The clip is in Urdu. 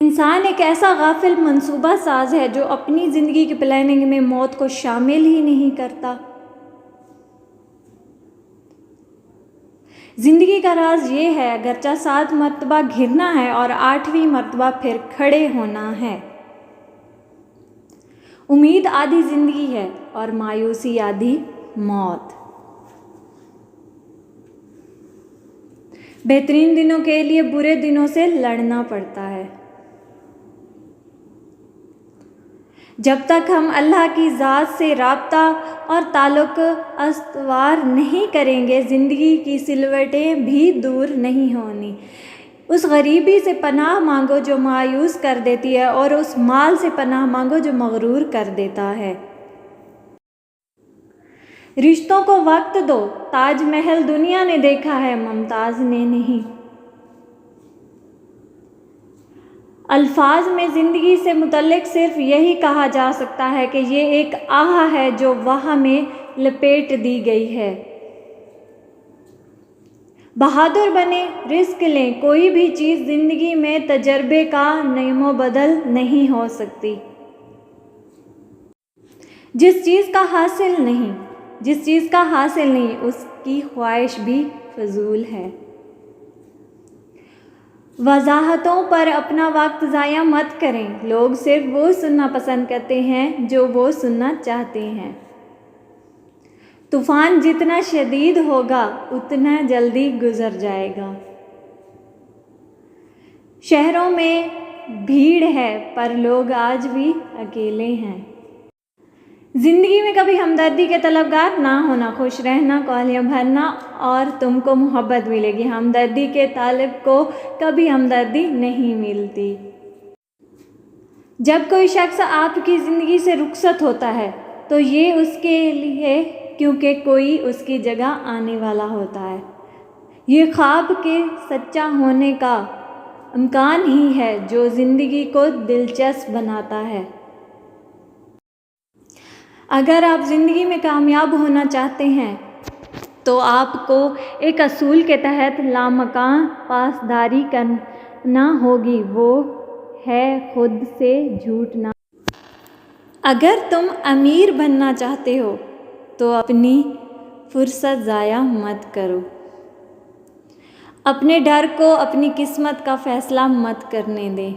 انسان ایک ایسا غافل منصوبہ ساز ہے جو اپنی زندگی کی پلاننگ میں موت کو شامل ہی نہیں کرتا۔ زندگی کا راز یہ ہے، اگرچہ 7 مرتبہ گرنا ہے اور 8ویں مرتبہ پھر کھڑے ہونا ہے۔ امید آدھی زندگی ہے اور مایوسی آدھی موت۔ بہترین دنوں کے لیے برے دنوں سے لڑنا پڑتا ہے۔ جب تک ہم اللہ کی ذات سے رابطہ اور تعلق استوار نہیں کریں گے، زندگی کی سلوٹیں بھی دور نہیں ہونی۔ اس غریبی سے پناہ مانگو جو مایوس کر دیتی ہے، اور اس مال سے پناہ مانگو جو مغرور کر دیتا ہے۔ رشتوں کو وقت دو، تاج محل دنیا نے دیکھا ہے، ممتاز نے نہیں۔ الفاظ میں زندگی سے متعلق صرف یہی کہا جا سکتا ہے کہ یہ ایک آہ ہے جو واہ میں لپیٹ دی گئی ہے۔ بہادر بنیں، رسک لیں، کوئی بھی چیز زندگی میں تجربے کا نیم و بدل نہیں ہو سکتی۔ جس چیز کا حاصل نہیں اس کی خواہش بھی فضول ہے۔ وضاحتوں پر اپنا وقت ضائع مت کریں، لوگ صرف وہ سننا پسند کرتے ہیں جو وہ سننا چاہتے ہیں۔ طوفان جتنا شدید ہوگا اتنا جلدی گزر جائے گا۔ شہروں میں بھیڑ ہے پر لوگ آج بھی اکیلے ہیں۔ زندگی میں کبھی ہمدردی کے طلبگار نہ ہونا، خوش رہنا، کولیاں بھرنا اور تم کو محبت ملے گی۔ ہمدردی کے طالب کو کبھی ہمدردی نہیں ملتی۔ جب کوئی شخص آپ کی زندگی سے رخصت ہوتا ہے تو یہ اس کے لیے کیونکہ کوئی اس کی جگہ آنے والا ہوتا ہے۔ یہ خواب کے سچا ہونے کا امکان ہی ہے جو زندگی کو دلچسپ بناتا ہے۔ اگر آپ زندگی میں کامیاب ہونا چاہتے ہیں تو آپ کو ایک اصول کے تحت لامکاں پاسداری کرنا ہوگی، وہ ہے خود سے جھوٹ نہ۔ اگر تم امیر بننا چاہتے ہو تو اپنی فرصت ضائع مت کرو۔ اپنے ڈر کو اپنی قسمت کا فیصلہ مت کرنے دیں۔